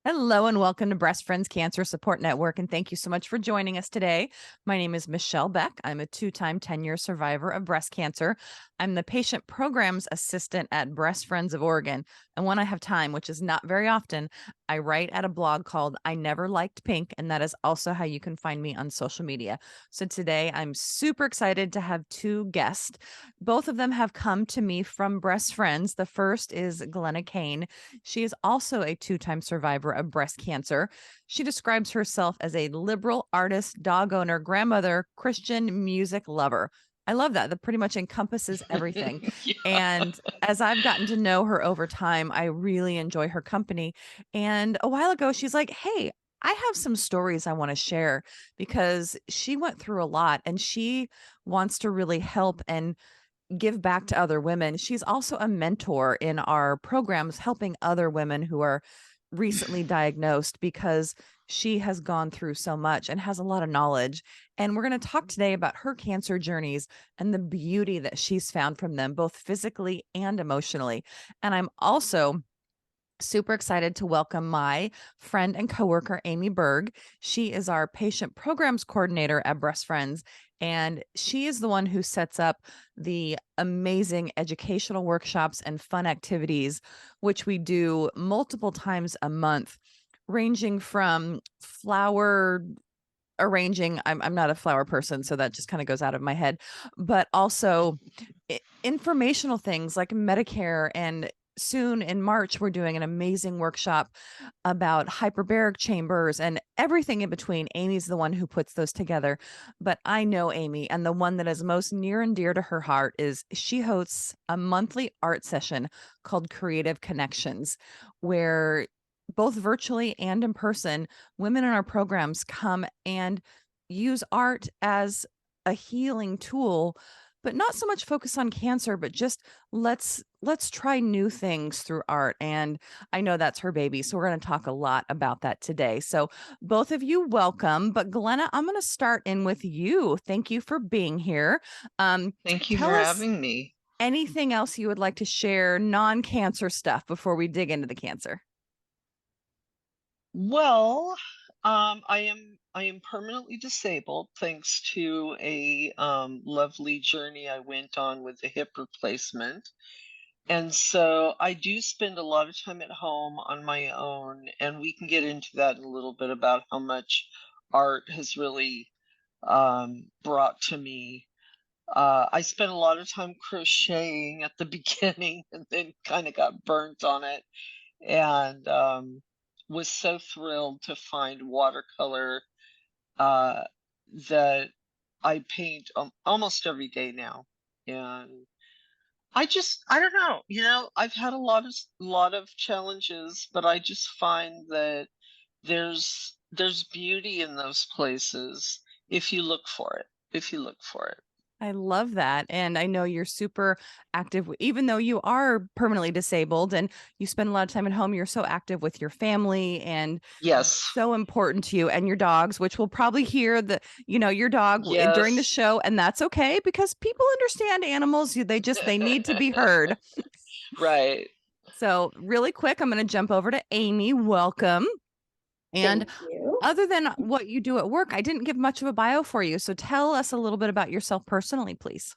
Hello and welcome to Breast Friends Cancer Support Network. And thank you so much for joining us today. My name is Michelle Beck. I'm a two-time 10-year survivor of breast cancer. I'm the patient programs assistant at Breast Friends of Oregon. And when I have time, which is not very often, I write at a blog called I Never Liked Pink. And that is also how you can find me on social media. So today I'm super excited to have two guests. Both of them have come to me from Breast Friends. The first is Glenna Cain. She is also a two-time survivor of breast cancer. She describes herself as a liberal artist, dog owner, grandmother, Christian music lover. I love that. That pretty much encompasses everything. Yeah. And as I've gotten to know her over time, I really enjoy her company. And a while ago, she's like, hey, I have some stories I want to share because she went through a lot and she wants to really help and give back to other women. She's also a mentor in our programs, helping other women who are recently diagnosed because she has gone through so much and has a lot of knowledge. And we're going to talk today about her cancer journeys and the beauty that she's found from them, both physically and emotionally. And I'm also super excited to welcome my friend and coworker, Aimee Berg. She is our patient programs coordinator at Breast Friends, and she is the one who sets up the amazing educational workshops and fun activities, which we do multiple times a month, ranging from flower arranging. I'm not a flower person, so that just kind of goes out of my head, but also informational things like Medicare. And soon in March, we're doing an amazing workshop about hyperbaric chambers and everything in between. Amy's the one who puts those together, but I know Aimee, and the one that is most near and dear to her heart is she hosts a monthly art session called Creative Connections, where both virtually and in person, women in our programs come and use art as a healing tool, but not so much focus on cancer, but just let's try new things through art. And I know that's her baby, so we're going to talk a lot about that today. So both of you welcome, but Glenna, I'm going to start in with you. Thank you for being here. um Thank you Tell for us having me. anything else you would like to share, non-cancer stuff, before we dig into the cancer. Well, I am permanently disabled thanks to a lovely journey I went on with a hip replacement. And so I do spend a lot of time at home on my own, and we can get into that in a little bit about how much art has really brought to me. I spent a lot of time crocheting at the beginning and then kind of got burnt on it, and was so thrilled to find watercolor uh, that I paint almost every day now. And I don't know, I've had a lot of challenges, but I just find that there's beauty in those places if you look for it. If you look for it. I love that. And I know you're super active, even though you are permanently disabled and you spend a lot of time at home, you're so active with your family and Yes. so important to you and your dogs, which we'll probably hear your dog during the Yes. show. And that's okay because people understand animals. They need to be heard. Right. So really quick, I'm going to jump over to Aimee. Welcome. And Thank you. other than what you do at work, I didn't give much of a bio for you. So tell us a little bit about yourself personally, please.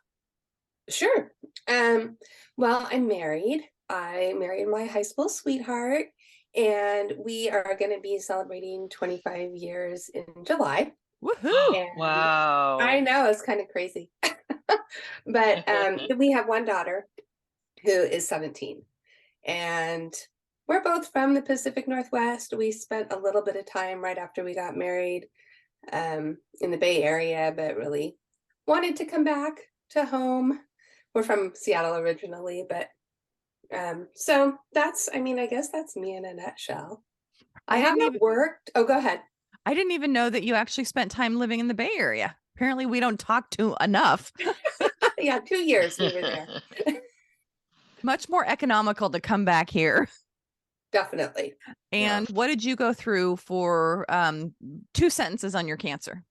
Sure. Um, well, I'm married. I married my high school sweetheart, and we are going to be celebrating 25 years in July. Woohoo. And I Wow. know it's kind of crazy, but we have one daughter who is 17, and we're both from the Pacific Northwest. We spent a little bit of time right after we got married in the Bay Area, but really wanted to come back to home. We're from Seattle originally, but so I guess that's me in a nutshell. I I have didn't not even worked. Oh, go ahead. I didn't even know that you actually spent time living in the Bay Area. Apparently we don't talk to enough. Yeah, 2 years we were there. Much more economical to come back here. Definitely. Yeah. And what did you go through for two sentences on your cancer?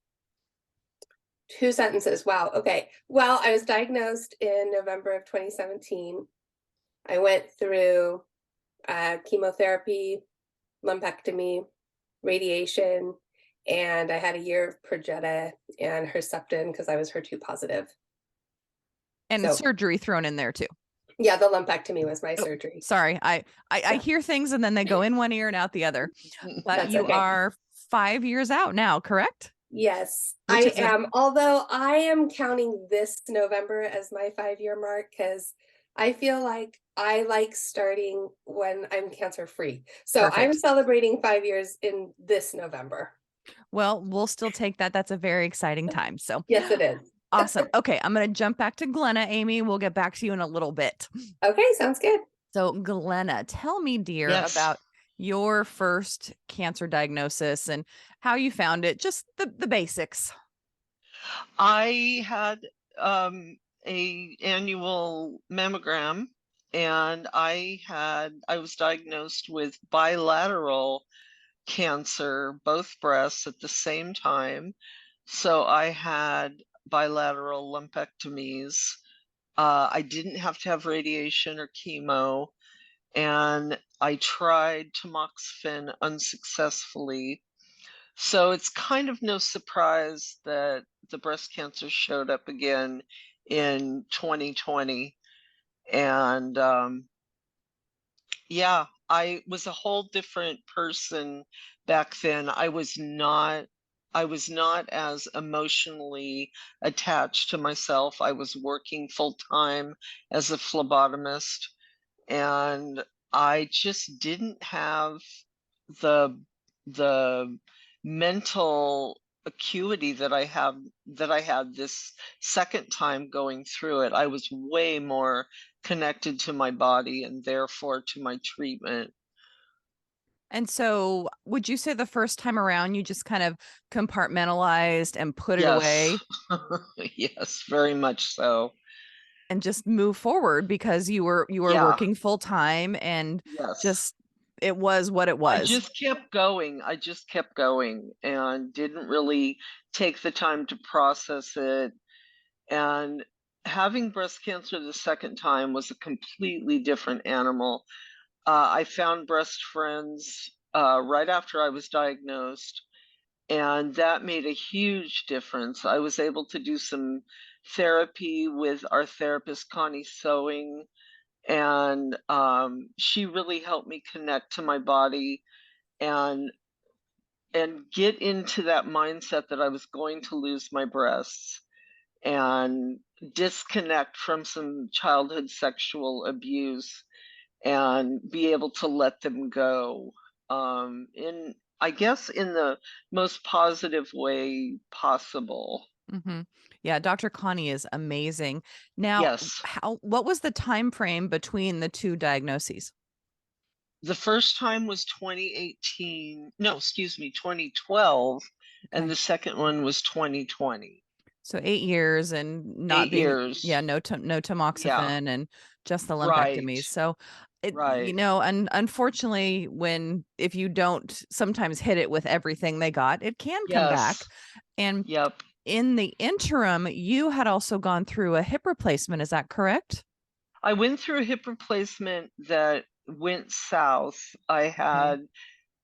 2 sentences. Wow. Okay. Well, I was diagnosed in November of 2017. I went through chemotherapy lumpectomy, radiation, and I had a year of Perjeta and Herceptin because I was HER2 positive. And So, surgery thrown in there too. yeah, the lumpectomy was my Oh, surgery. sorry. I Yeah, hear things and then they go in one ear and out the other. But that's you okay. are 5 years out now, correct? Yes, Which I is a am. Although I am counting this November as my 5-year mark because I feel like I like starting when I'm cancer free. So I'm perfect. celebrating 5 years in this November. Well, we'll still take that. That's a very exciting time. So Yes, it is. awesome. Okay, I'm going to jump back to Glenna. Aimee, we'll get back to you in a little bit. Okay, sounds good. So, Glenna, tell me, dear, Yes. about your first cancer diagnosis and how you found it. Just the basics. I had a annual mammogram, and I was diagnosed with bilateral cancer, both breasts at the same time. So I had bilateral lumpectomies. I didn't have to have radiation or chemo, and I tried tamoxifen unsuccessfully. So it's kind of no surprise that the breast cancer showed up again in 2020. And yeah, I was a whole different person back then. I was not as emotionally attached to myself. I was working full time as a phlebotomist, and I just didn't have the the mental acuity that I had this second time going through it. I was way more connected to my body and therefore to my treatment. And so, would you say the first time around you just kind of compartmentalized and put it Yes. away Yes, very much so. and just move forward because you were Yeah, working full time and yes. just it was what it I was? just kept going. I just kept going and didn't really take the time to process it. And having breast cancer the second time was a completely different animal. I found breast friends right after I was diagnosed, and that made a huge difference. I was able to do some therapy with our therapist, Connie Sewing, and she really helped me connect to my body and get into that mindset that I was going to lose my breasts and disconnect from some childhood sexual abuse and be able to let them go in, I guess, in the most positive way possible. Mhm. Yeah, Dr. Connie is amazing. Now, Yes. what was the time frame between the 2 diagnoses? The first time was 2018. No, excuse me, 2012. And Okay. the second one was 2020. So 8 years and not 8 being years. yeah, no Yeah. tamoxifen and just the Right. lumpectomies. So it Right. unfortunately, when if you don't sometimes hit it with everything they got, it can come back. Yes. And Yep. in the interim, you had also gone through a hip replacement, is that correct? I went through a hip replacement that went south. I Okay. had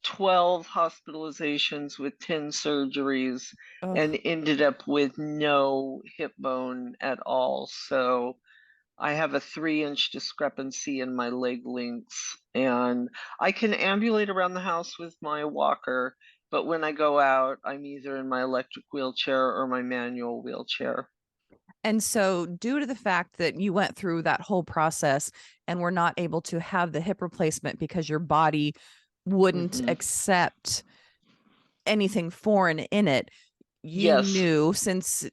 12 hospitalizations with 10 surgeries and Oh. ended up with no hip bone at all. So I have a 3-inch discrepancy in my leg lengths, and I can ambulate around the house with my walker, but when I go out, I'm either in my electric wheelchair or my manual wheelchair. And so, due to the fact that you went through that whole process and were not able to have the hip replacement because your body wouldn't Hmm. accept anything foreign in it, you Yes. knew since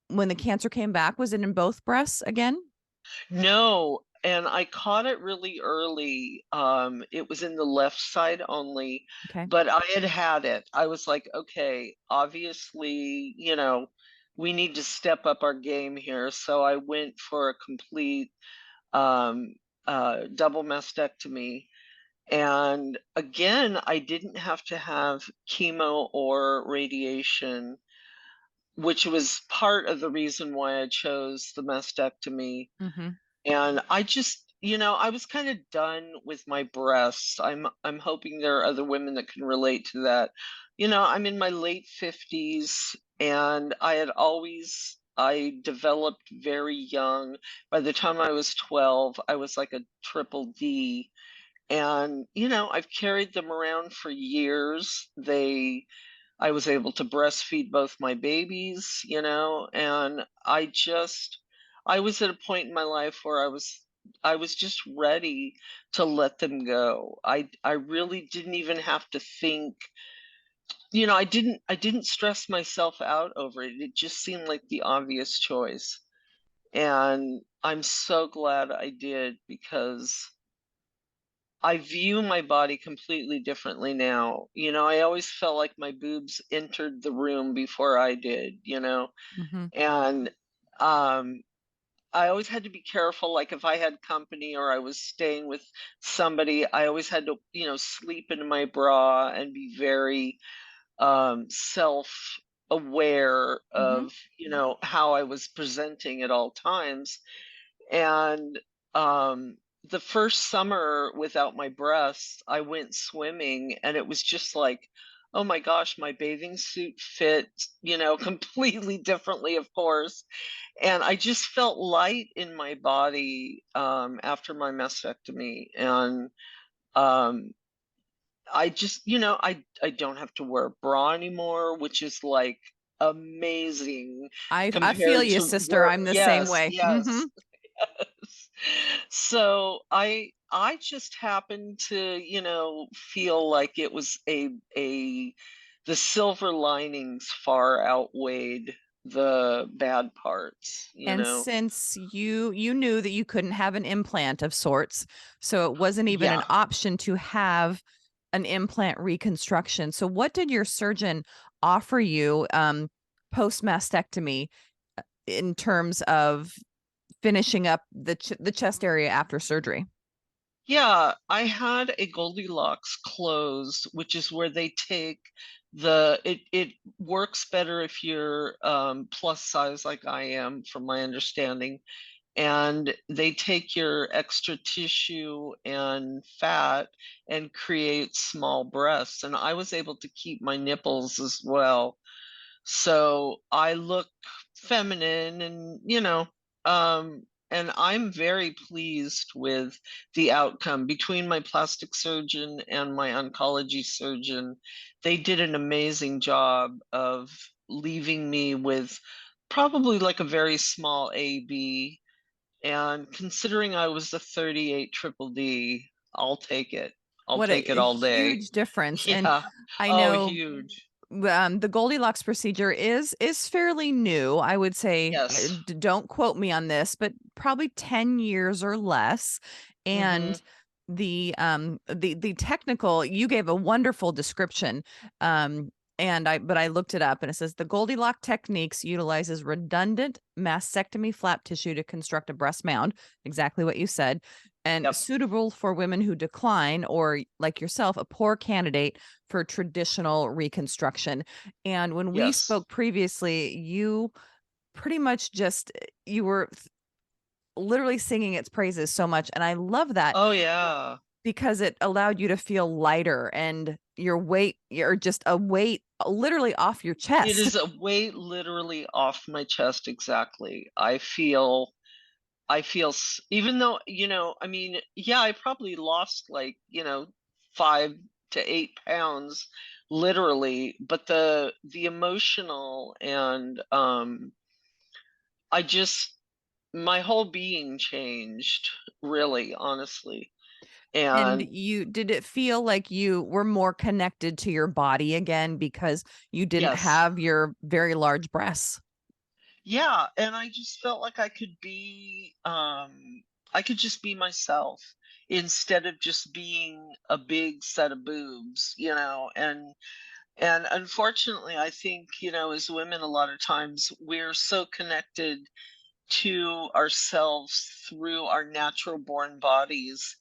when the cancer came back, was it in both breasts again? No, and I caught it really early. It was in the left side only, Okay. but I had had it. I was like, okay, obviously, we need to step up our game here. So I went for a complete um, double mastectomy. And again, I didn't have to have chemo or radiation, which was part of the reason why I chose the mastectomy. Mhm. And I just I was kind of done with my breasts. I'm hoping there are other women that can relate to that. I'm in my late 50s, and I developed very young. By the time I was 12, I was like a triple D. And, I've carried them around for years. I was able to breastfeed both my babies, and I was at a point in my life where I was just ready to let them go. I really didn't even have to think, I didn't stress myself out over it. It just seemed like the obvious choice. And I'm so glad I did, because I view my body completely differently now. I always felt like my boobs entered the room before I did. Mhm. And um I always had to be careful, like if I had company or I was staying with somebody, I always had to, sleep in my bra and be very self aware Mhm. of, how I was presenting at all times. And the first summer without my breasts, I went swimming, and it was just like, oh my gosh, my bathing suit fit, completely differently, of course. And I just felt light in my body after my mastectomy. And um, I don't have to wear a bra anymore, which is like amazing I feel compared you, to sister. where, I'm the same yes, way. yes. Mhm. So I just happened to, feel like it was a the silver linings far outweighed the bad parts. And since you knew that you couldn't have an implant of sorts, so it wasn't even an Yeah. option to have an implant reconstruction. So what did your surgeon offer you post mastectomy in terms of finishing up the chest area after surgery? Yeah, I had a Goldilocks closed, which is where they take it works better if you're plus size like I am, from my understanding. And they take your extra tissue and fat and create small breasts. And I was able to keep my nipples as well. So I look feminine, and I'm very pleased with the outcome. Between my plastic surgeon and my oncology surgeon, they did an amazing job of leaving me with probably like a very small AB. And considering I was a 38 triple D, I'll take it. I'll What take it a all day. huge difference. And Yeah. I Oh, know huge. the Goldilocks procedure is fairly new. I would say, Yes. don't quote me on this, but probably 10 years or less. Mhm. And the technical, you gave a wonderful description. Um, and I looked it up, and it says the Goldilocks techniques utilizes redundant mastectomy flap tissue to construct a breast mound, exactly what you said, and Yep. suitable for women who decline, or like yourself, a poor candidate for traditional reconstruction. And when we Yes. spoke previously, you pretty much just you were literally singing its praises so much, and I love that Oh, yeah. because it allowed you to feel lighter and your weight, you're just a weight literally off your It chest. is a weight literally off my chest, exactly. I feel even though, I mean, yeah, I probably lost like, 5 to 8 pounds literally, but the emotional and I just my whole being changed, really, honestly. And And you did it feel like you were more connected to your body again because you didn't yes. have your very large breasts? Yeah, and I just felt like I could just be myself instead of just being a big set of boobs. And unfortunately, I think, as women, a lot of times we're so connected to ourselves through our natural born bodies.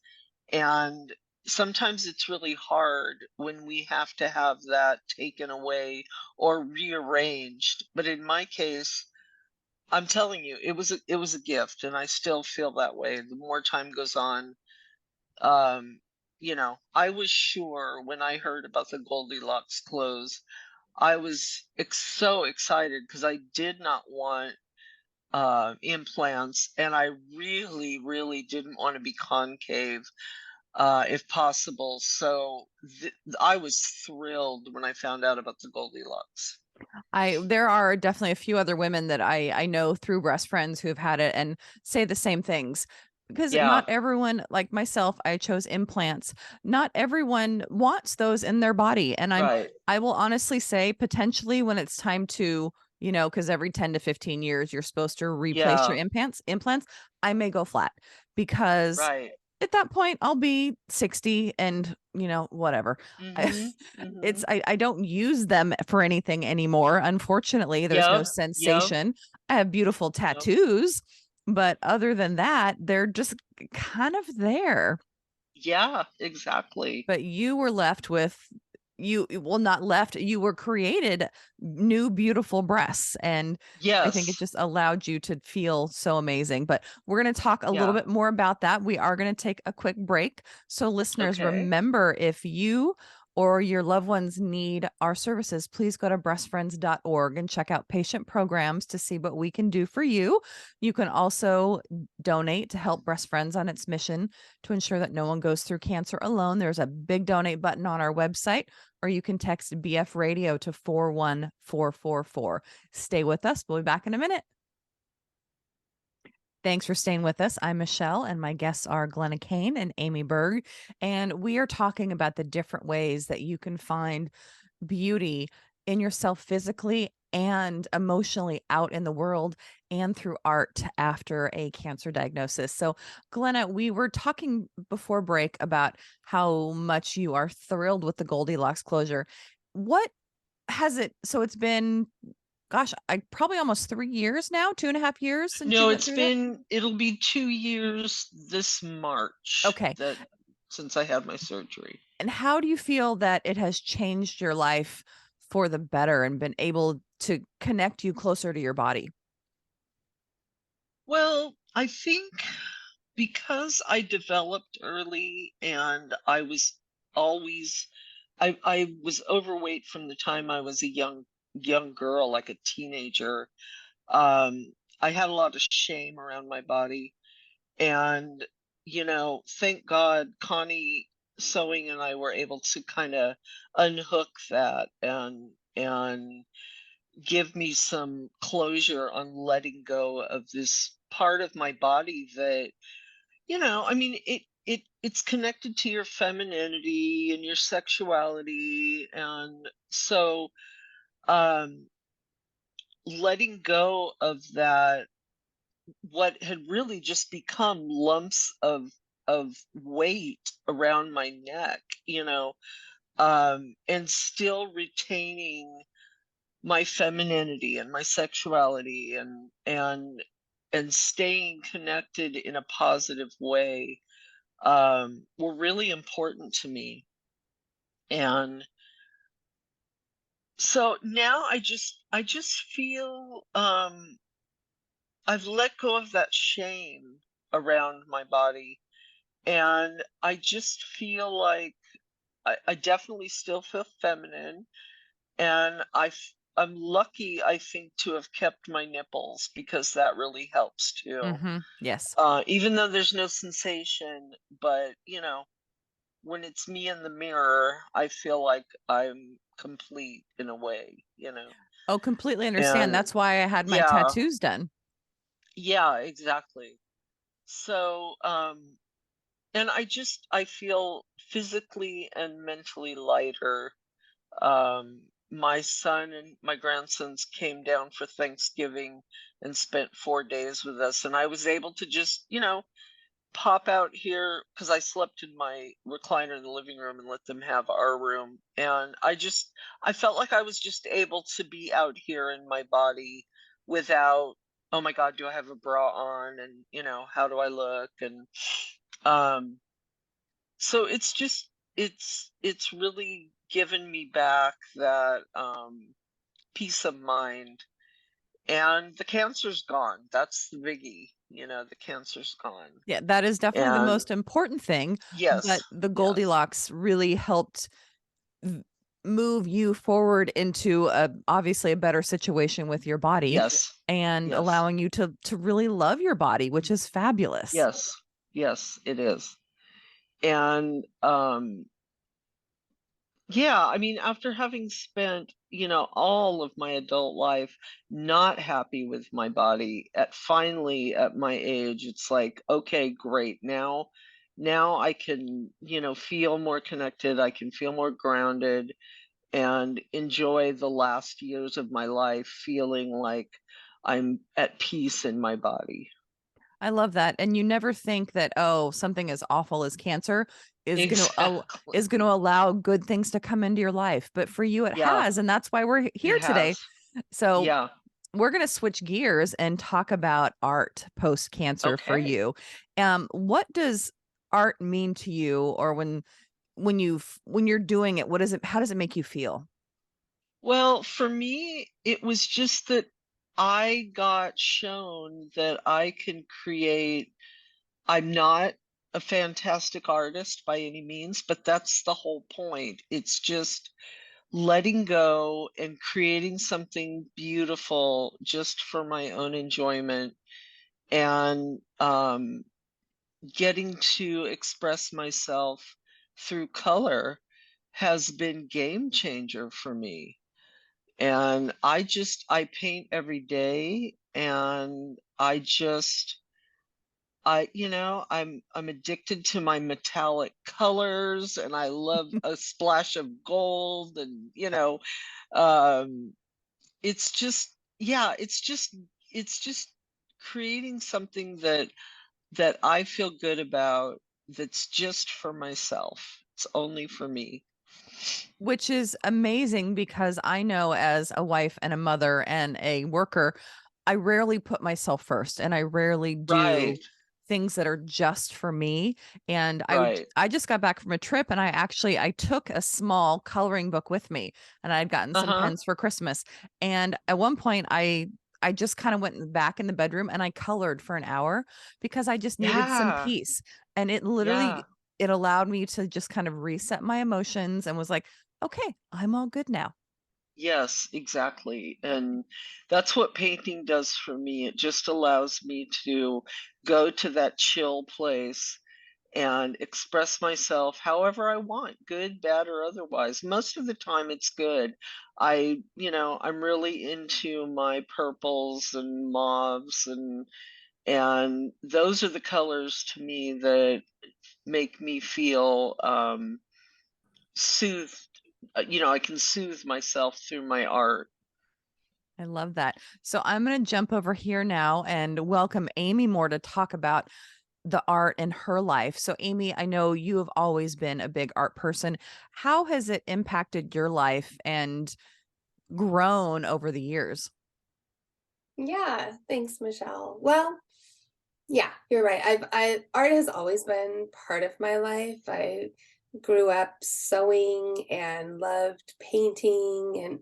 And sometimes it's really hard when we have to have that taken away or rearranged. But in my case, I'm telling you, it was a gift, and I still feel that way. The more time goes on, um, I was sure when I heard about the Goldilocks clothes, I was so excited because I did not want implants, and I really, really didn't want to be concave if possible. So I was thrilled when I found out about the Goldilocks. I there are definitely a few other women that I know through breast friends who have had it and say the same things. Because not Yeah, everyone, like myself, I chose implants. Not everyone wants those in their body. And right. I will honestly say potentially when it's time to, because every 10 to 15 years you're supposed to replace your Yeah, implants, I may go flat because right. at that point I'll be 60 and, whatever. I, Mhm. it's Mhm. I don't use them for anything anymore. Unfortunately, there's no Yep. Yep. sensation. I have beautiful Yep. tattoos, but other than that, they're just kind of there. Yeah, exactly. But you were left with well, not left, you were created new beautiful breasts, and I think it Yes. just allowed you to feel so amazing, but we're gonna talk a little Yeah. bit more about that. We are gonna take a quick break. So listeners, Okay. remember, if you or your loved ones need our services, please go to breastfriends.org and check out patient programs to see what we can do for you. You can also donate to help Breast Friends on its mission to ensure that no one goes through cancer alone. There's a big donate button on our website, or you can text BF Radio to 41444. Stay with us. We'll be back in a minute. Thanks for staying with us. I'm Michelle, and my guests are Glenna Cain and Aimee Berg. And we are talking about the different ways that you can find beauty in yourself physically and emotionally out in the world and through art after a cancer diagnosis. So, Glenna, we were talking before break about how much you are thrilled with the Goldilocks closure. What has it? So, it's been, gosh, I probably almost 3 years now, 2.5 years since you No, went through that. it'll be 2 years this March Okay. that since I had my surgery. And how do you feel that it has changed your life for the better and been able to connect you closer to your body? Well, I think because I developed early and I was always I was overweight from the time I was a young girl, like a teenager. I had a lot of shame around my body, and thank God Connie Sewing and I were able to kind of unhook that and give me some closure on letting go of this part of my body that I mean, it's connected to your femininity and your sexuality, and so um, letting go of that, what had really just become lumps of weight around my neck, and still retaining my femininity and my sexuality and staying connected in a positive way were really important to me. And so now I just feel I've let go of that shame around my body, and I just feel like I definitely still feel feminine, and I'm lucky, I think, to have kept my nipples because that really helps too. Mhm. Yes. Even though there's no sensation, but when it's me in the mirror, I feel like I'm complete in a way. Oh, completely understand. And That's why I had my yeah, tattoos done. yeah, exactly. So, and I feel physically and mentally lighter. My son and my grandsons came down for Thanksgiving and spent 4 days with us, and I was able to just, pop out here because I slept in my recliner in the living room and let them have our room. And I felt like I was just able to be out here in my body without, oh my God, do I have a bra on? And, how do I look? And um, so it's really given me back that peace of mind. and the cancer's gone. That's the biggie. The cancer's gone. Yeah, that is definitely the And most important thing, yes, but the yes, Goldilocks really helped v move you forward into obviously a better situation with your body yes, and yes, allowing you to really love your body, which is fabulous. yes, yes, it is. And yeah, I mean, after having spent, all of my adult life not happy with my body, finally at my age, it's like, okay, great. Now I can, feel more connected. I can feel more grounded and enjoy the last years of my life feeling like I'm at peace in my body. I love that, and you never think that, oh, something as awful as cancer is gonna al is Exactly. gonna allow good things to come into your life, but for you, it Yeah, has, and that's why we're it here today. has. So, Yeah. we're gonna switch gears and talk about art post-cancer for Okay. you. What does art mean to you, or when you're doing it, what is it how does it make you feel? Well, for me, it was just that I got shown that I can create. I'm not a fantastic artist by any means, but that's the whole point. It's just letting go and creating something beautiful just for my own enjoyment and getting to express myself through color has been game changer for me. And I paint every day, and I'm addicted to my metallic colors, and I love a splash of gold, and um it's just yeah, it's just creating something that I feel good about, that's just for myself. It's only for me. Which is amazing because I know as a wife and a mother and a worker, I rarely put myself first and I rarely do Right, things that are just for me. And right. I just got back from a trip and I took a small coloring book with me and I'd gotten some Uh-huh. pens for Christmas. And at one point I just kind of back in the bedroom and I colored for an hour because I just needed some Yeah, peace. And yeah. it allowed me to just kind of reset my emotions and was like, okay, I'm all good now. Yes, exactly. And that's what painting does for me. It just allows me to go to that chill place and express myself however I want, good, bad, or otherwise. Most of the time it's good. I'm really into my purples and mauves, and those are the colors to me that make me feel soothed. I can soothe myself through my art. I love that. So I'm going to jump over here now and welcome Amy Moore to talk about the art in her life. So, Amy, I know you have always been a big art person. How has it impacted your life and grown over the years? Yeah, thanks, Michelle. Well, yeah, you're right. Art has always been part of my life. I grew up sewing and loved painting and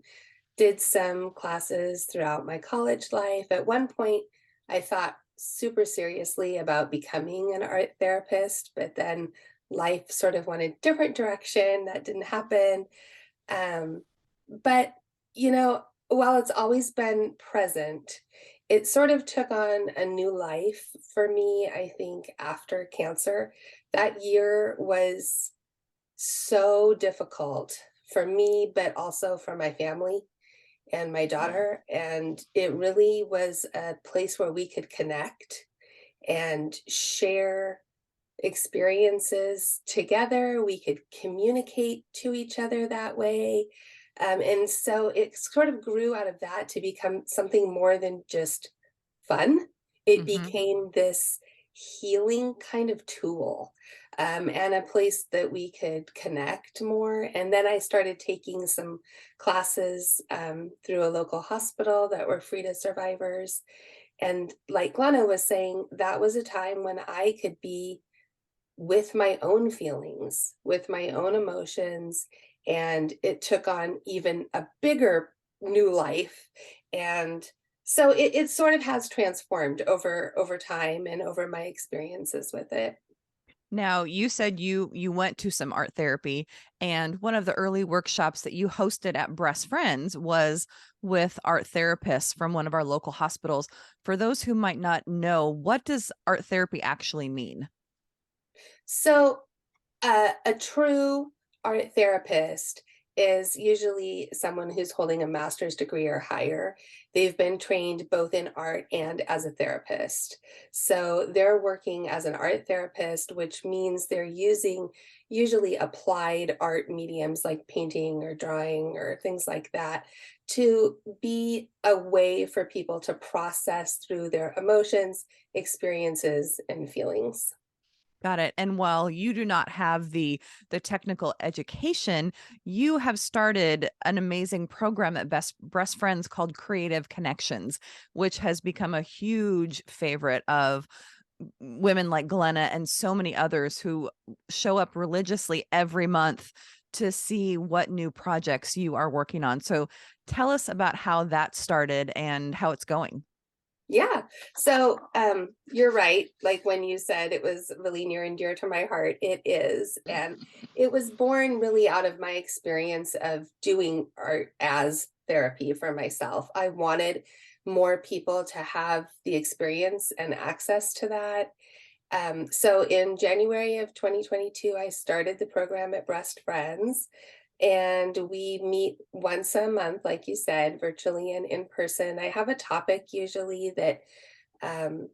did some classes throughout my college life. At one point, I thought super seriously about becoming an art therapist, but then life sort of went a different direction. That didn't happen. Um, but, while it's always been present, it sort of took on a new life for me, I think, after cancer. That year was so difficult for me, but also for my family and my Mm. daughter. And it really was a place where we could connect and share experiences together. We could communicate to each other that way. And so it sort of grew out of that to become something more than just fun. It Hmm. became this healing kind of tool, and a place that we could connect more. And then I started taking some classes through a local hospital that were free to survivors. And like Glenna was saying, that was a time when I could be with my own feelings, with my own emotions, and it took on even a bigger new life. And So it sort of has transformed over time and over my experiences with it. Now, you said you went to some art therapy, and one of the early workshops that you hosted at Breast Friends was with art therapists from one of our local hospitals. For those who might not know, what does art therapy actually mean? So a true art therapist is usually someone who's holding a master's degree or higher. They've been trained both in art and as a therapist. So they're working as an art therapist, which means they're using usually applied art mediums like painting or drawing or things like that to be a way for people to process through their emotions, experiences, and feelings. Got it. And while you do not have the technical education, you have started an amazing program at Best Breast Friends called Creative Connections, which has become a huge favorite of women like Glenna and so many others who show up religiously every month to see what new projects you are working on. So tell us about how that started and how it's going. Yeah. So you're right. Like when you said it was really near and dear to my heart, it is. And it was born really out of my experience of doing art as therapy for myself. I wanted more people to have the experience and access to that. So in January of 2022, I started the program at Breast Friends, and we meet once a month, like you said, virtually and in person. I have a topic usually that um,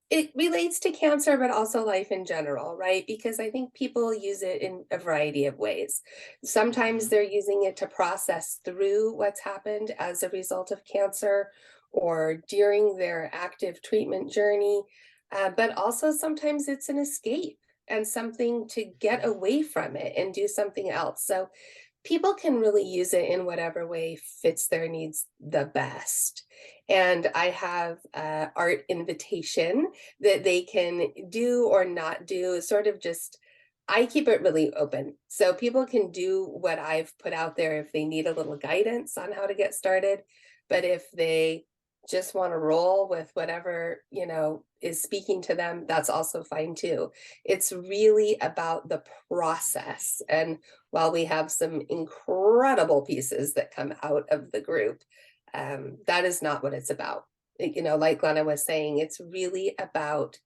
it relates to cancer, but also life in general, right? Because I think people use it in a variety of ways. Sometimes Mhm. they're using it to process through what's happened as a result of cancer or during their active treatment journey. But also sometimes it's an escape and something to get away from it and do something else. So people can really use it in whatever way fits their needs the best. And I have art invitation that they can do or not do, sort of just, I keep it really open. So people can do what I've put out there if they need a little guidance on how to get started. But if they just want to roll with whatever, is speaking to them, that's also fine too. It's really about the process. And while we have some incredible pieces that come out of the group, that is not what it's about. Like Glenna was saying, it's really about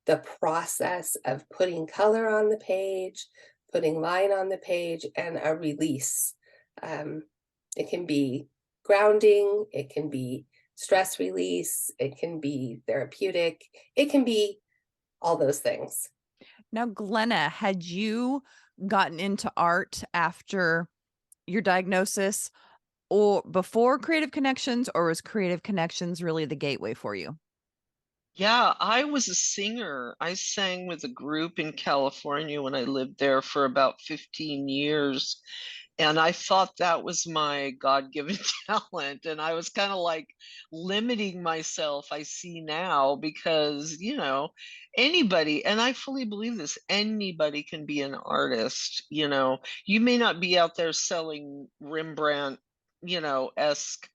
the process of putting color on the page, putting line on the page, and a release. Um, it can be grounding, it can be stress release, it can be therapeutic, it can be all those things. Now, Glenna, had you gotten into art after your diagnosis or before Creative Connections, or was Creative Connections really the gateway for you? Yeah, I was a singer. I sang with a group in California when I lived there for about 15 years. And I thought that was my God-given talent. And I was kind of like limiting myself, I see now, because, anybody, and I fully believe this, anybody can be an artist. You may not be out there selling Rembrandt, esque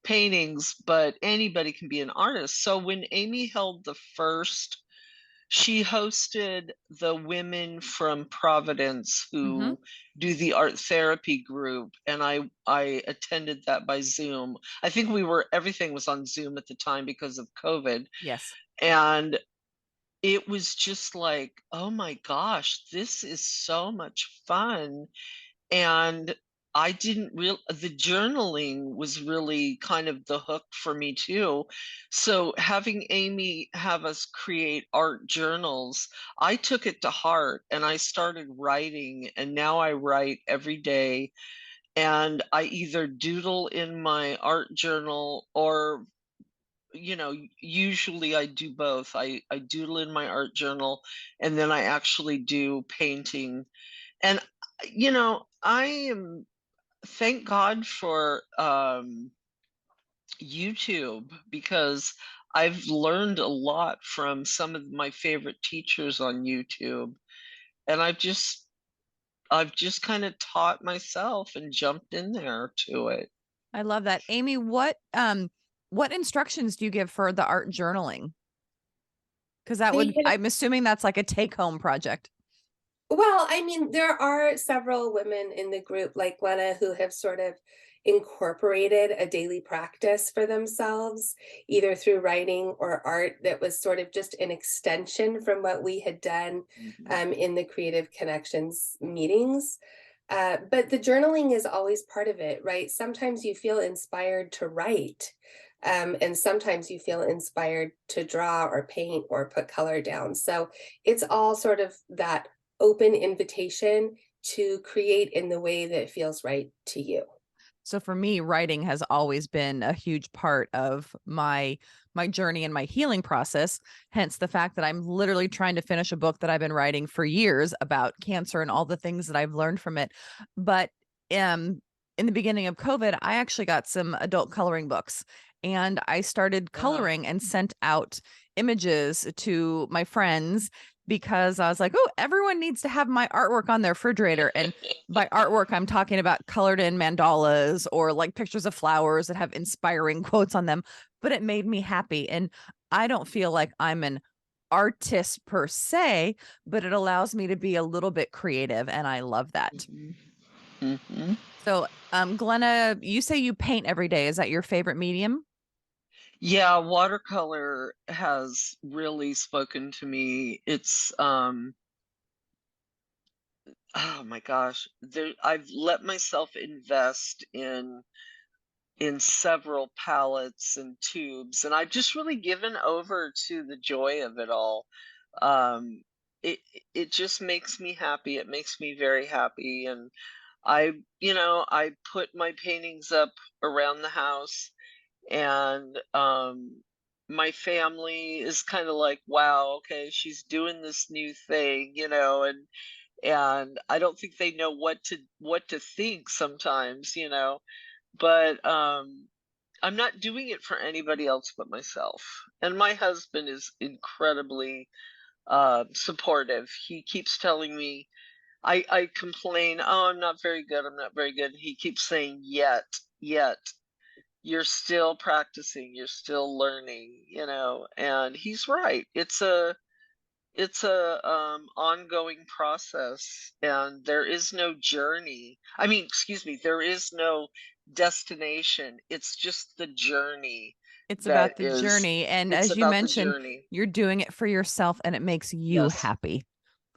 paintings, but anybody can be an artist. So when Amy held the first, she hosted the women from Providence Mhm. who do the art therapy group, and I attended that by Zoom. I think everything was on Zoom at the time because of COVID, Yes. and it was just like, oh my gosh, this is so much fun. And I didn't real the journaling was really kind of the hook for me too. So having Amy have us create art journals, I took it to heart and I started writing, and now I write every day, and I either doodle in my art journal or usually I do both. I doodle in my art journal, and then I actually do painting. And I am thank God for YouTube, because I've learned a lot from some of my favorite teachers on YouTube, and I've just kind of taught myself and jumped in there to it. I love that. Amy, what What instructions do you give for the art journaling? Because that They would get I'm assuming that's like a take-home project. Well, I mean, there are several women in the group like Glenna who have sort of incorporated a daily practice for themselves, either through writing or art that was sort of just an extension from what we had done Mhm. in the Creative Connections meetings. But the journaling is always part of it, right? Sometimes you feel inspired to write, and sometimes you feel inspired to draw or paint or put color down. So it's all sort of that open invitation to create in the way that feels right to you. So for me, writing has always been a huge part of my journey and my healing process, hence the fact that I'm literally trying to finish a book that I've been writing for years about cancer and all the things that I've learned from it. But um in the beginning of COVID, I actually got some adult coloring books and I started Uh, coloring and sent out images to my friends because I was like, "Oh, everyone needs to have my artwork on their refrigerator." And by artwork, I'm talking about colored in mandalas or like pictures of flowers that have inspiring quotes on them, but it made me happy. And I don't feel like I'm an artist per se, but it allows me to be a little bit creative. And I love that. mhm, mhm. So, Glenna, you say you paint every day. Is that your favorite medium? Yeah, watercolor has really spoken to me. Oh my gosh, I've let myself invest in several palettes and tubes, and I've just really given over to the joy of it all. Um, it just makes me happy. It makes me very happy, and I put my paintings up around the house, and my family is kind of like, wow, okay, she's doing this new thing, and I don't think they know what to think sometimes, but I'm not doing it for anybody else but myself. And my husband is incredibly supportive. He keeps telling me, I complain, oh, I'm not very good, I'm not very good. He keeps saying, yet, you're still practicing, you're still learning, and he's right. It's a ongoing process, and there is no journey. I mean, excuse me, there is no destination. It's just the journey It's that about the is journey. And it's as you about the mentioned, journey. you're doing it for yourself and it makes you Yes. happy.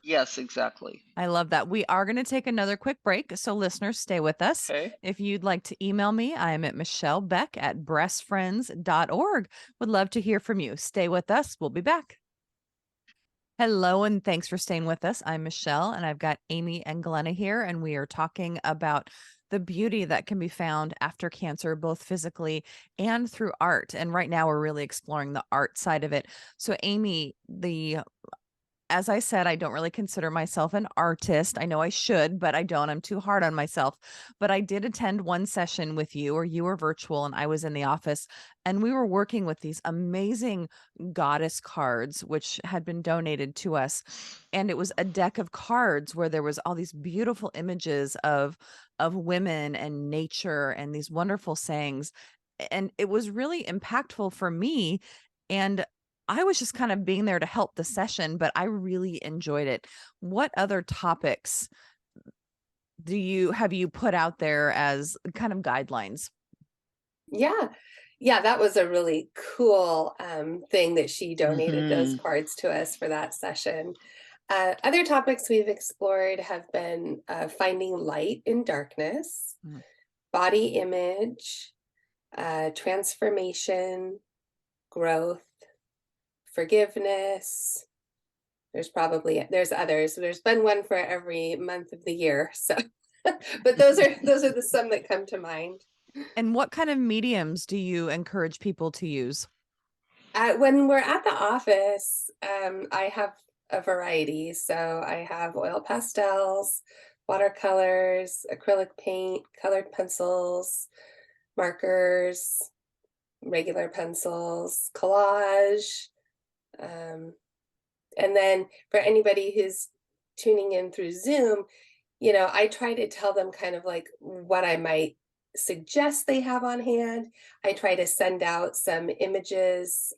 Yes, exactly. I love that. We are going to take another quick break. So, listeners, stay with us. Okay. If you'd like to email me, I am at michelle.beck@breastfriends.org. Would love to hear from you. Stay with us. We'll be back. Hello, and thanks for staying with us. I'm Michelle, and I've got Amy and Glenna here, and we are talking about the beauty that can be found after cancer, both physically and through art. And right now, we're really exploring the art side of it. So, Amy, the as I said, I don't really consider myself an artist. I know I should, but I don't. I'm too hard on myself. But I did attend one session with you, or you were virtual and I was in the office, and we were working with these amazing goddess cards, which had been donated to us. And it was a deck of cards where there was all these beautiful images of women and nature and these wonderful sayings. And it was really impactful for me. And I was just kind of being there to help the session, but I really enjoyed it. What other topics do you have you put out there as kind of guidelines? Yeah. Yeah, that was a really cool thing that she donated those Mhm. cards to us for that session. Other topics we've explored have been finding light in darkness, Mm. body image, transformation, growth, forgiveness. There's others. There's been one for every month of the year. So, but those are the some that come to mind. And what kind of mediums do you encourage people to use? When we're at the office, I have a variety. So I have oil pastels, watercolors, acrylic paint, colored pencils, markers, regular pencils, collage. Um, and then for anybody who's tuning in through Zoom, I try to tell them kind of like what I might suggest they have on hand. I try to send out some images,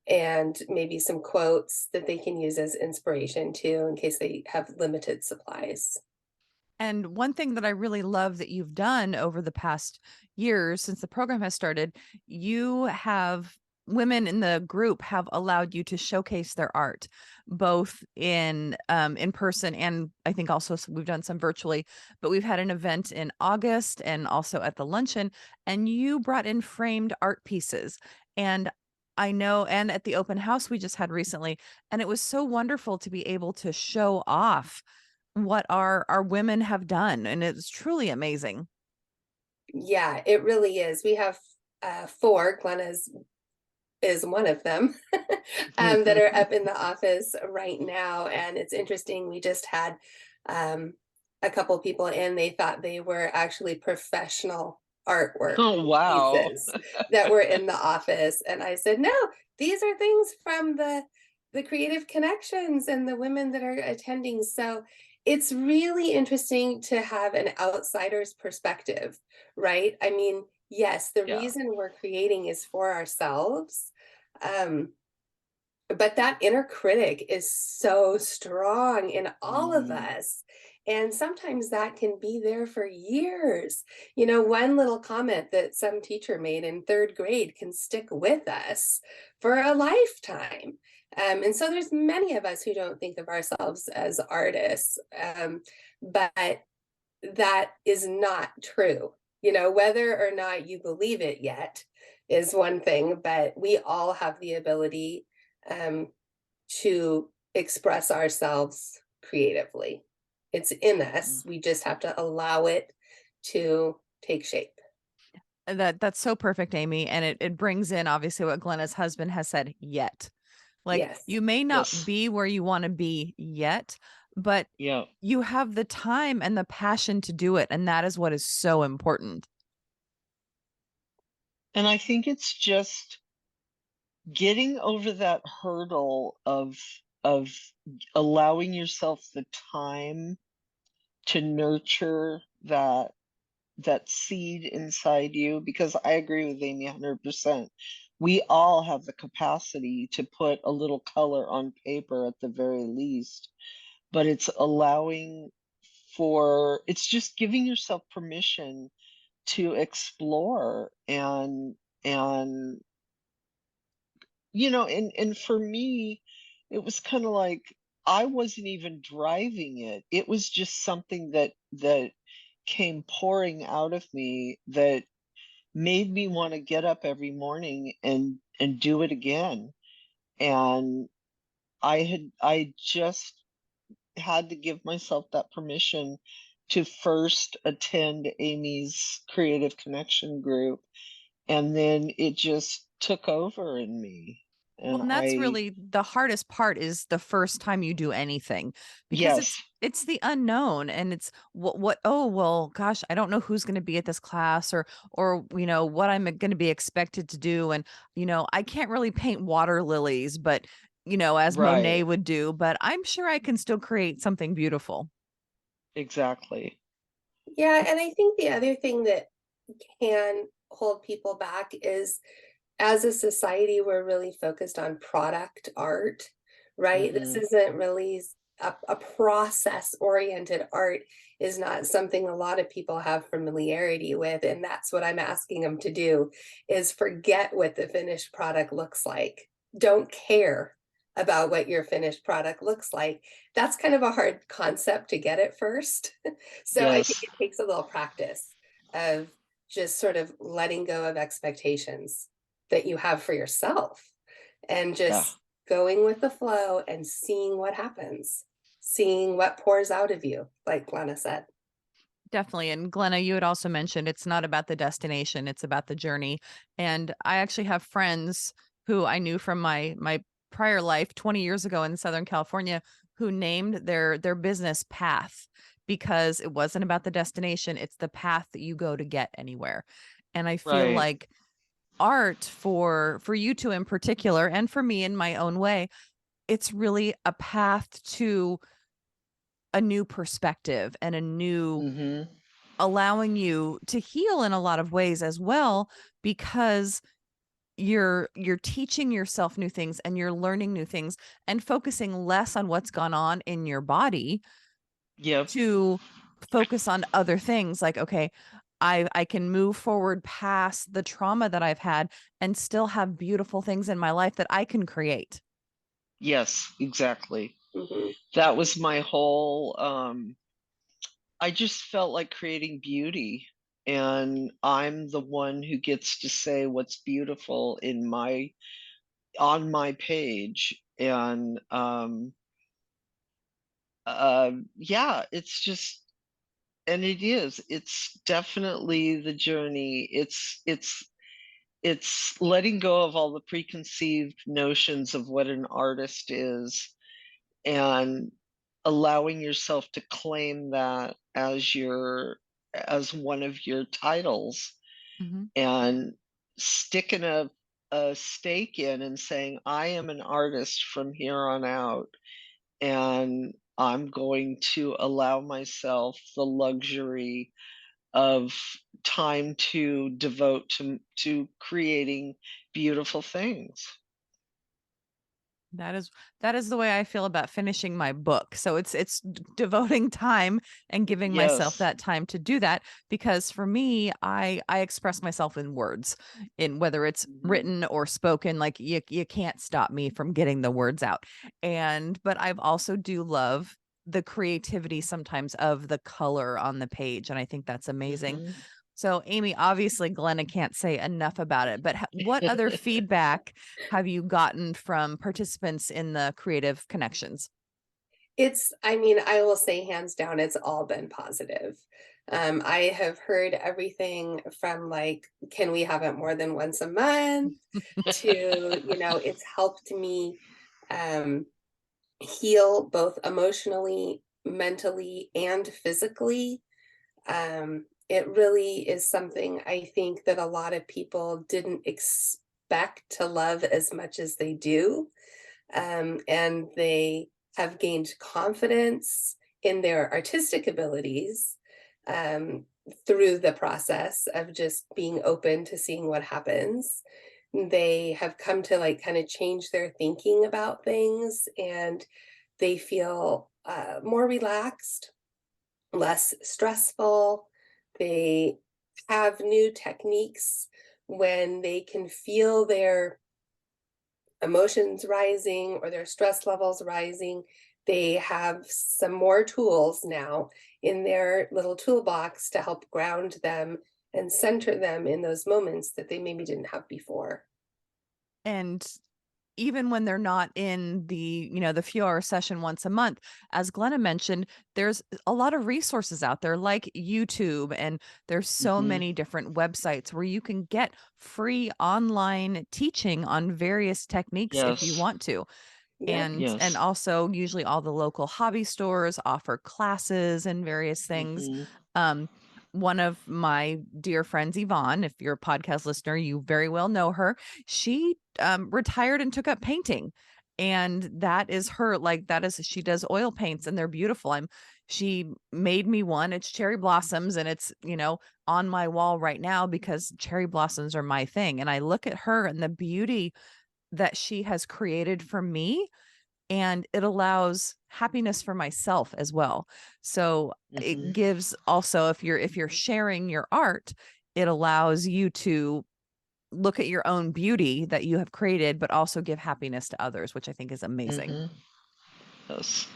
and maybe some quotes that they can use as inspiration too, in case they have limited supplies. And one thing that I really love that you've done over the past years since the program has started, you have women in the group have allowed you to showcase their art, both in person and I think also we've done some virtually. But we've had an event in August and also at the luncheon, and you brought in framed art pieces. And I know, and at the open house we just had recently, and it was so wonderful to be able to show off what our women have done, and it's truly amazing. Yeah, it really is. We have four. Glenna's is one of them that are up in the office right now. And it's interesting. We just had um, a couple people in, they thought they were actually professional artwork Oh, wow. pieces that were in the office. And I said, no, these are things from the creative connections and the women that are attending. So it's really interesting to have an outsider's perspective, right? I mean, yes, the Yeah. reason we're creating is for ourselves. Um, but that inner critic is so strong in all of Mhm. us. And sometimes that can be there for years. You know, one little comment that some teacher made in third grade can stick with us for a lifetime. And so there's many of us who don't think of ourselves as artists, but that is not true. You know, whether or not you believe it yet is one thing, but we all have the ability um, to express ourselves creatively. It's in Mm. us. We just have to allow it to take shape. And that's so perfect, Amy, and it brings in obviously what Glenna's husband has said, "Yet." Like, Yes. you may not Yes. be where you wanna be yet, but Yeah. you have the time and the passion to do it, and that is what is so important. And I think it's just getting over that hurdle of allowing yourself the time to nurture that seed inside you, because I agree with Amy 100%. We all have the capacity to put a little color on paper at the very least, but it's just giving yourself permission to explore and and for me it was kind of like I wasn't even driving it. It was just something that came pouring out of me that made me want to get up every morning and do it again. And I just had to give myself that permission to first attend Amy's Creative Connection group, and then it just took over in me. Well, And and that's really the hardest part is the first time you do anything because yes, it's the unknown and it's what oh well gosh, I don't know who's going to be at this class or what I'm going to be expected to do and I can't really paint water lilies but as Monet right, would do, but I'm sure I can still create something beautiful. exactly. Yeah. And I think the other thing that can hold people back is as a society, we're really focused on product art, right? This Hmm. isn't really a process oriented art is not something a lot of people have familiarity with. And that's what I'm asking them to do is forget what the finished product looks like. Don't care about what your finished product looks like. That's kind of a hard concept to get at first. So I think Yes, it takes a little practice of just sort of letting go of expectations that you have for yourself and yeah, just going with the flow and seeing what happens, seeing what pours out of you, like Glenna said. Definitely. And Glenna, you had also mentioned it's not about the destination, it's about the journey. And I actually have friends who I knew from my prior life 20 years ago in Southern California who named their business Path because it wasn't about the destination, it's the path that you go to get anywhere. And I feel right. like art for you two in particular and for me in my own way, it's really a path to a new perspective and a new Hmm. allowing you to heal in a lot of ways as well, because you're teaching yourself new things and you're learning new things and focusing less on what's gone on in your body Yep. to focus on other things like, okay, I can move forward past the trauma that I've had and still have beautiful things in my life that I can create. Yes, exactly. Hmm. That was my whole I just felt like creating beauty, and I'm the one who gets to say what's beautiful in my on my page, and yeah, it's just, and it is. It's definitely the journey. It's letting go of all the preconceived notions of what an artist is, and allowing yourself to claim that as your as one of your titles, Mhm. and sticking a stake in and saying, I am an artist from here on out, and I'm going to allow myself the luxury of time to devote to creating beautiful things. That is that is the way I feel about finishing my book. So it's devoting time and giving myself Yes. that time to do that, because for me, I express myself in words, in whether it's Mhm. written or spoken. Like you can't stop me from getting the words out. And but I've also do love the creativity sometimes of the color on the page, and I think that's amazing. Mhm. So, Amy, obviously, Glenna can't say enough about it, but what other feedback have you gotten from participants in the creative connections? I mean, I will say hands down, it's all been positive. I have heard everything from like, can we have it more than once a month to, it's helped me um, heal both emotionally, mentally, and physically. It really is something I think that a lot of people didn't expect to love as much as they do. And they have gained confidence in their artistic abilities um, through the process of just being open to seeing what happens. They have come to like kind of change their thinking about things, and they feel more relaxed, less stressful. They have new techniques when they can feel their emotions rising or their stress levels rising. They have some more tools now in their little toolbox to help ground them and center them in those moments that they maybe didn't have before. And even when they're not in the few hour session once a month, as Glenna mentioned, there's a lot of resources out there like YouTube, and there's so Mhm. many different websites where you can get free online teaching on various techniques if you Yes. want to. Yep. And Yes. also usually all the local hobby stores offer classes and various things. Mhm. Um, one of my dear friends, Yvonne, if you're a podcast listener, you very well know her. She retired and took up painting. And that is her, like, that is, she does oil paints and they're beautiful. She made me one. It's cherry blossoms and it's on my wall right now because cherry blossoms are my thing. And I look at her and the beauty that she has created for me, and it allows happiness for myself as well. So it Mhm. gives also, if you're sharing your art, it allows you to look at your own beauty that you have created, but also give happiness to others, which I think is amazing. Mhm. Yes.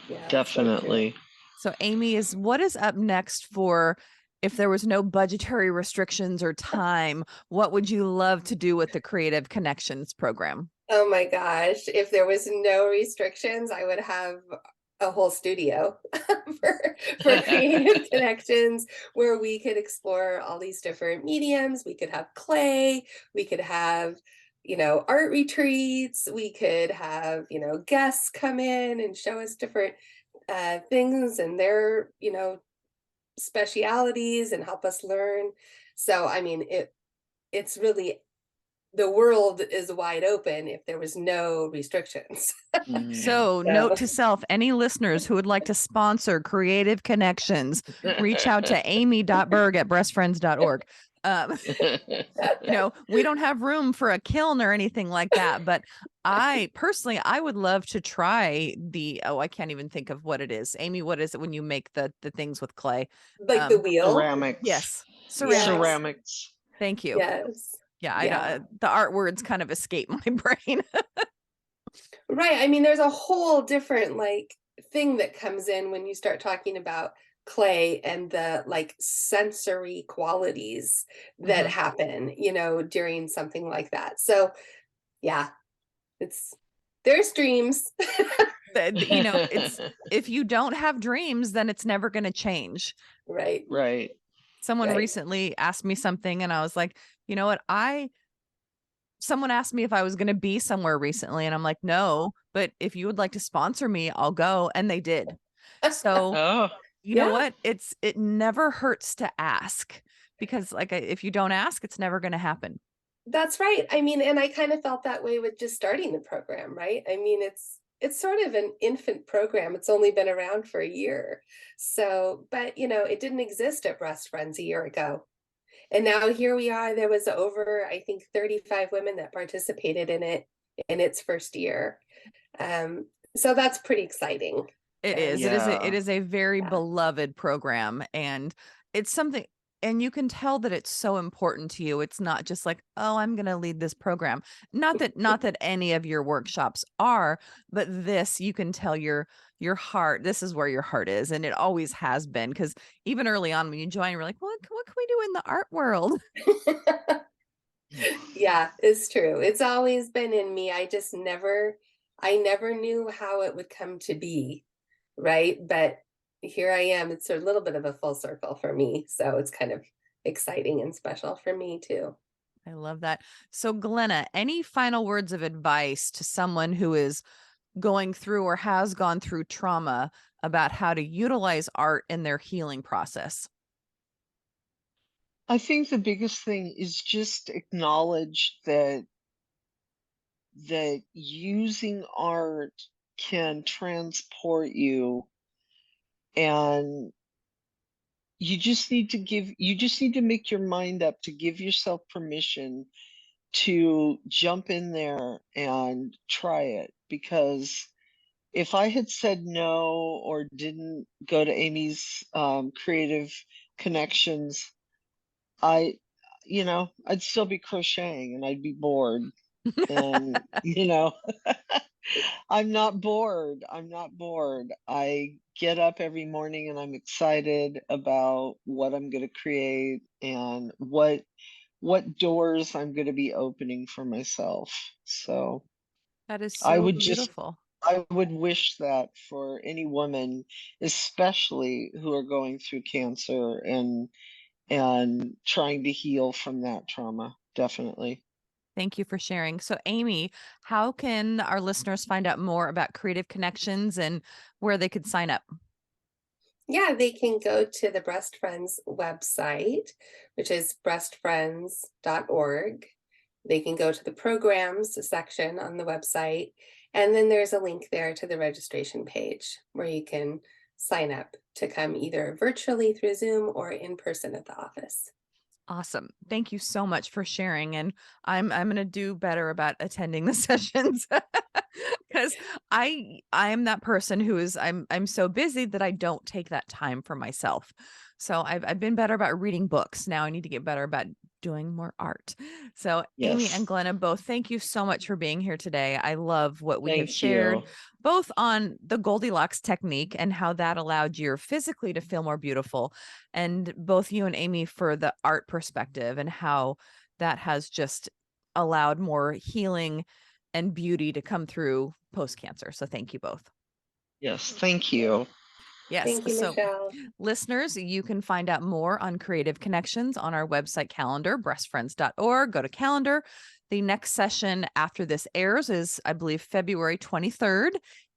Yeah, so true. Definitely. So Amy, is what is up next for, if there was no budgetary restrictions or time, what would you love to do with the Creative Connections program? Oh my gosh, if there was no restrictions, I would have a whole studio for creative connections where we could explore all these different mediums. We could have clay, we could have, art retreats, we could have, guests come in and show us different things and their, specialities and help us learn. So, I mean, it's really the world is wide open if there was no restrictions. So, note So to self, any listeners who would like to sponsor Creative Connections, reach out to amy.berg@breastfriends.org. Um, we don't have room for a kiln or anything like that, but I personally, I would love to try I can't even think of what it is. Amy, what is it when you make the things with clay? like the wheel. Ceramics. Yes, ceramics. Yes. Ceramics. Thank you. Yes. Yeah, I Yeah. don't, the art words kind of escape my brain. Right. I mean, there's a whole different like thing that comes in when you start talking about clay and the like sensory qualities that Mhm. happen, during something like that. So, yeah, it's there's dreams. It's if you don't have dreams, then it's never going to change. Right. Right. Someone Right. recently asked me something and I was like, you know what? Someone asked me if I was going to be somewhere recently and I'm like, no, but if you would like to sponsor me, I'll go. And they did. So, Oh, you know Yeah, what? It never hurts to ask because if you don't ask, it's never going to happen. that's right. I mean, and I kind of felt that way with just starting the program, right? I mean, it's sort of an infant program. It's only been around for a year. So, but it didn't exist at Breast Friends a year ago. And now here we are. There was over, I think, 35 women that participated in it in its first year. So that's pretty exciting. It is. And It yeah. is a very yeah. beloved program and it's something and you can tell that it's so important to you. It's not just like, "Oh, I'm going to lead this program." Not that any of your workshops are, but this you can tell your heart. This is where your heart is and it always has been cuz even early on when you join we're like, "What can we do in the art world?" Yeah, it's true. It's always been in me. I never knew how it would come to be, right? But here I am. It's a little bit of a full circle for me. So it's kind of exciting and special for me too. I love that. So Glenna, any final words of advice to someone who is going through or has gone through trauma about how to utilize art in their healing process? I think the biggest thing is just acknowledge that using art can transport you, and you just need to make your mind up to give yourself permission to jump in there and try it, because if I had said no or didn't go to Amy's creative connections, I I'd still be crocheting and I'd be bored. And I'm not bored. I'm not bored. I get up every morning and I'm excited about what I'm going to create and what doors I'm going to be opening for myself. So, That is I so would just beautiful. I would wish that for any woman, especially who are going through cancer and trying to heal from that trauma. Definitely. Thank you for sharing. So, Amy, how can our listeners find out more about Creative Connections and where they could sign up? Yeah, they can go to the Breast Friends website, which is breastfriends.org. They can go to the programs section on the website, and then there's a link there to the registration page where you can sign up to come either virtually through Zoom or in person at the office. Awesome. Thank you so much for sharing. And I'm gonna do better about attending the sessions because I'm that person who is I'm so busy that I don't take that time for myself. So I've been better about reading books. Now I need to get better about doing more art. So Amy and Yes. Glenna, both thank you so much for being here today. I love what we have Thank shared, you. both on the Goldilocks technique and how that allowed you physically to feel more beautiful and both you and Amy for the art perspective and how that has just allowed more healing and beauty to come through post cancer. So thank you both. Yes, thank you. Yes. Thank you, So Michelle. listeners, you can find out more on Creative Connections on our website calendar, breastfriends.org. Go to calendar. The next session after this airs is, I believe, February 23rd.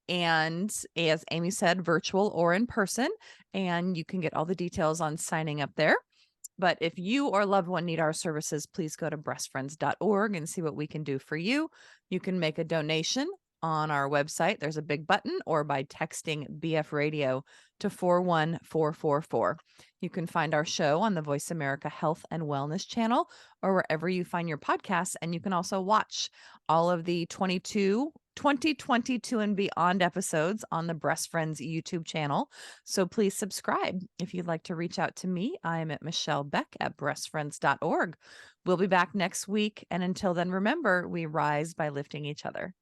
And as Amy said, virtual or in person. And you can get all the details on signing up there. But if you or loved one need our services, please go to breastfriends.org and see what we can do for you. You can make a donation on our website. There's a big button, or by texting BF Radio to 41444. You can find our show on the Voice America Health and Wellness channel or wherever you find your podcasts. And you can also watch all of the 2022 and beyond episodes on the Breast Friends YouTube channel. So please subscribe. If you'd like to reach out to me, I am at Michelle Beck at breastfriends.org. We'll be back next week. And until then, remember, we rise by lifting each other.